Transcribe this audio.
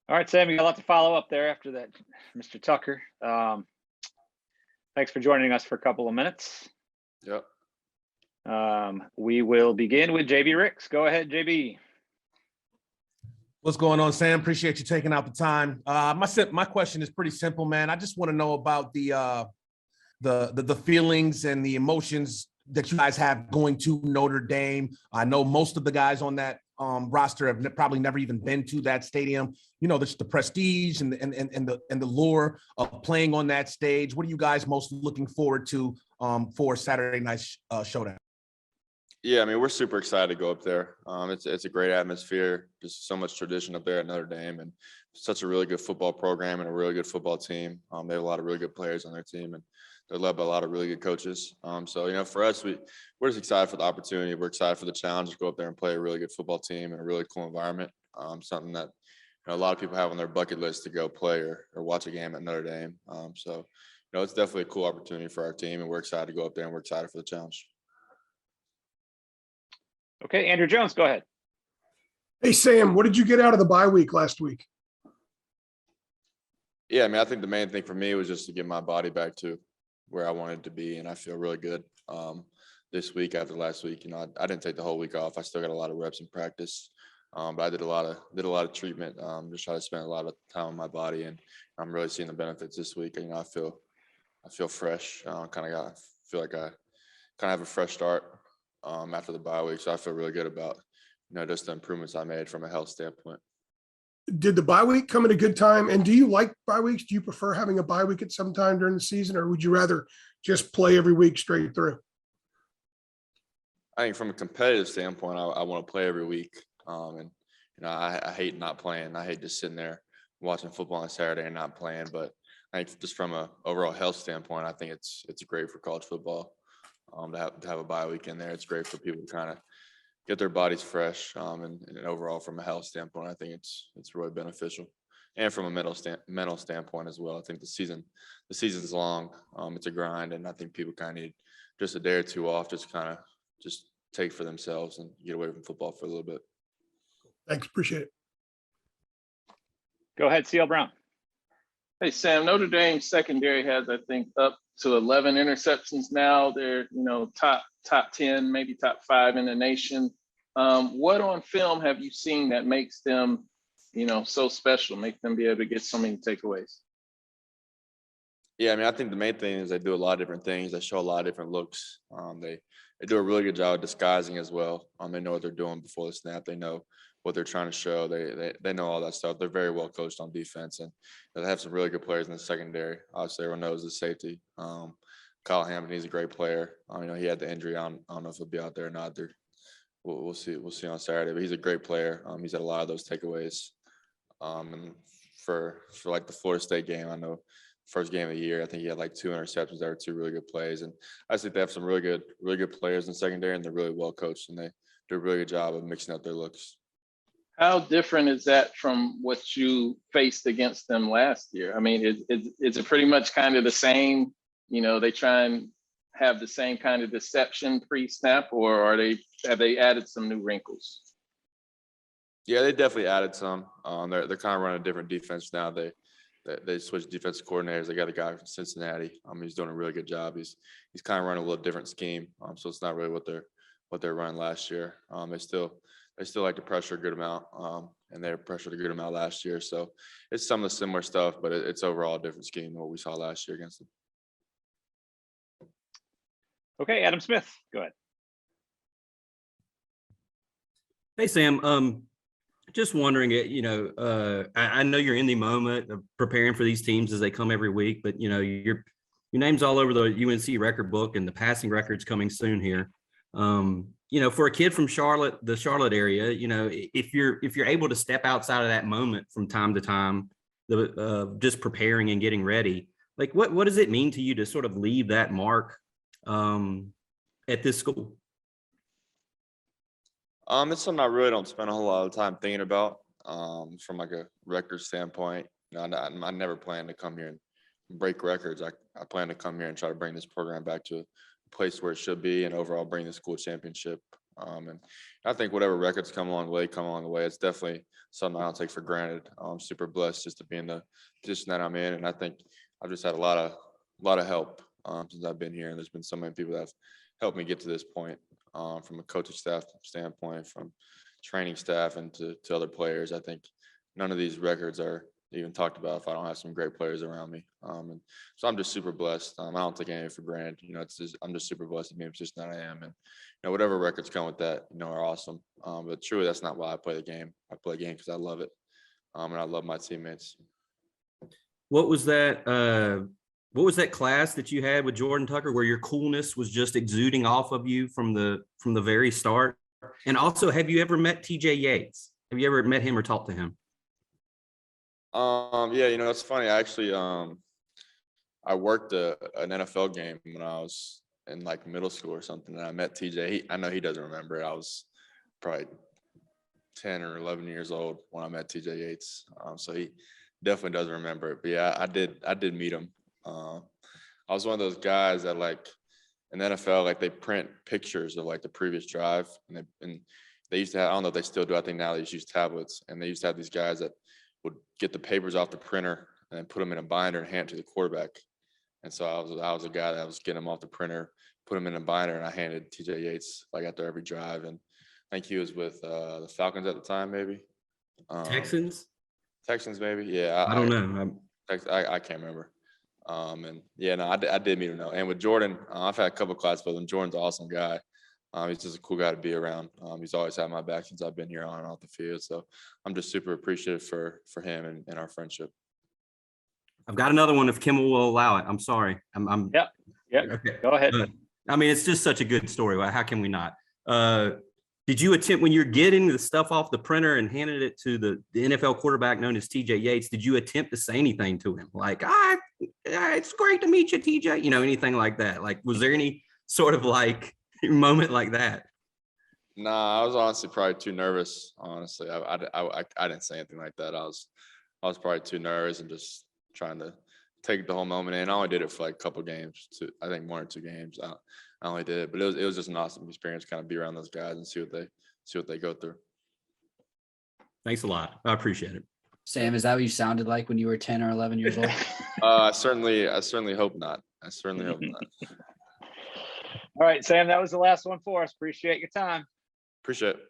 All right, Sam, you got a lot to follow up there after that, Mr. Tucker. Thanks for joining us for a couple of minutes. Yep. We will begin with JB Ricks. Go ahead, JB. What's going on, Sam? Appreciate you taking out the time. My question is pretty simple, man. I just want to know about the feelings and the emotions that you guys have going to Notre Dame. I know most of the guys on that roster have probably never even been to that stadium. You know, the prestige and the lure of playing on that stage. What are you guys most looking forward to for Saturday night's showdown? Yeah, I mean, we're super excited to go up there. It's a great atmosphere. There's so much tradition up there at Notre Dame, and such a really good football program and a really good football team. They have a lot of really good players on their team, and they're led by a lot of really good coaches. So, you know, for us, we're just excited for the opportunity. We're excited for the challenge to go up there and play a really good football team in a really cool environment. Something that, you know, a lot of people have on their bucket list to go play or watch a game at Notre Dame. So, you know, it's definitely a cool opportunity for our team, and we're excited to go up there, and we're excited for the challenge. Okay, Andrew Jones, go ahead. Hey, Sam, what did you get out of the bye week last week? Yeah, I mean, I think the main thing for me was just to get my body back to where I wanted to be, and I feel really good this week after last week. You know, I didn't take the whole week off. I still got a lot of reps in practice, but I did a lot of treatment. Just try to spend a lot of time on my body, and I'm really seeing the benefits this week. You know, I feel fresh. Feel like I kind of have a fresh start after the bye week, so I feel really good about, you know, just the improvements I made from a health standpoint. Did the bye week come at a good time? And do you like bye weeks? Do you prefer having a bye week at some time during the season, or would you rather just play every week straight through? I think from a competitive standpoint, I want to play every week. And, you know, I hate not playing. I hate just sitting there watching football on Saturday and not playing. But I think just from a overall health standpoint, I think it's great for college football to have a bye week in there. It's great for people to kind of get their bodies fresh. And overall, from a health standpoint, I think it's really beneficial. And from a mental standpoint as well. I think the season's long. It's a grind, and I think people kind of need just a day or two off, just take for themselves and get away from football for a little bit. Thanks. Appreciate it. Go ahead, CL Brown. Hey, Sam, Notre Dame secondary has, I think, up to 11 interceptions now. They're, you know, top 10, maybe top 5 in the nation. What on film have you seen that makes them, you know, so special, make them be able to get so many takeaways? Yeah, I mean, I think the main thing is they do a lot of different things. They show a lot of different looks. They do a really good job of disguising as well. They know what they're doing before the snap. They know what they're trying to show. They know all that stuff. They're very well coached on defense, and they have some really good players in the secondary. Obviously, everyone knows the safety. Kyle Hammond, he's a great player. You know, he had the injury. I don't know if he'll be out there or not. We'll see. We'll see on Saturday. But he's a great player. He's had a lot of those takeaways. And for like the Florida State game, I know first game of the year, I think he had like 2 interceptions. There were 2 really good plays, and I think they have some really good players in the secondary, and they're really well coached, and they do a really good job of mixing up their looks. How different is that from what you faced against them last year? I mean, is it pretty much kind of the same? You know, they try and have the same kind of deception pre-snap, or have they added some new wrinkles? Yeah, they definitely added some. They're kind of running a different defense now. They switched defensive coordinators. They got a guy from Cincinnati. He's doing a really good job. He's kind of running a little different scheme. So it's not really what they're running last year. They still like to pressure a good amount, and they pressured a good amount last year. So it's some of the similar stuff, but it's overall a different scheme than what we saw last year against them. Okay, Adam Smith, go ahead. Hey, Sam. Just wondering, you know, I know you're in the moment of preparing for these teams as they come every week, but, you know, your name's all over the UNC record book, and the passing record's coming soon here. You know, for a kid from Charlotte, the Charlotte area, you know, if you're able to step outside of that moment from time to time, just preparing and getting ready, like what does it mean to you to sort of leave that mark at this school? It's something I really don't spend a whole lot of time thinking about. From like a record standpoint, you know, I never plan to come here and break records. I plan to come here and try to bring this program back to a place where it should be, and overall bring the school championship. And I think whatever records come along the way. It's definitely something I don't take for granted. I'm super blessed just to be in the position that I'm in. And I think I've just had a lot of help since I've been here. And there's been so many people that have helped me get to this point, from a coaching staff standpoint, from training staff, and to other players. I think none of these records are even talked about if I don't have some great players around me. And so I'm just super blessed. I don't take anything for granted. I'm just super blessed to be in the position that I am. And whatever records come with that, are awesome. But truly, that's not why I play the game. I play the game because I love it, and I love my teammates. What was that? What was that class that you had with Jordan Tucker, where your coolness was just exuding off of you from the very start? And also, have you ever met TJ Yates? Have you ever met him or talked to him? Yeah, it's funny. I actually, I worked an NFL game when I was in like middle school or something, and I met TJ. I know he doesn't remember it. I was probably 10 or 11 years old when I met TJ Yates. So he definitely doesn't remember it. But yeah, I did meet him. I was one of those guys that, like, in the NFL, like, they print pictures of like the previous drive, and they used to have, I don't know if they still do. I think now they just use tablets, and they used to have these guys that would get the papers off the printer and then put them in a binder and hand it to the quarterback. And so I was a guy that was getting them off the printer, put them in a binder, and I handed TJ Yates like after every drive. And I think he was with the Falcons at the time, maybe. Texans, maybe. Yeah, I don't know. I can't remember. And yeah, no, I did meet him though. And with Jordan, I've had a couple classes with him. Jordan's an awesome guy. He's just a cool guy to be around. He's always had my back since I've been here on and off the field. So I'm just super appreciative for him and our friendship. I've got another one if Kimmel will allow it. I'm sorry. Yep. Okay. Go ahead. I mean, it's just such a good story. How can we not? Did you attempt, when you're getting the stuff off the printer and handed it to the NFL quarterback known as TJ Yates, did you attempt to say anything to him? Like, it's great to meet you, TJ, anything like that? Like, was there any sort of like moment like that? Nah, I was honestly probably too nervous. Honestly, I didn't say anything like that. I was probably too nervous and just trying to take the whole moment in. I only did it for like a couple games, I think 1 or 2 games. I only did it, but it was just an awesome experience, kind of be around those guys and see what they go through. Thanks a lot. I appreciate it. Sam, is that what you sounded like when you were 10 or 11 years old? I certainly hope not. I certainly hope not. All right, Sam, that was the last one for us. Appreciate your time. Appreciate it.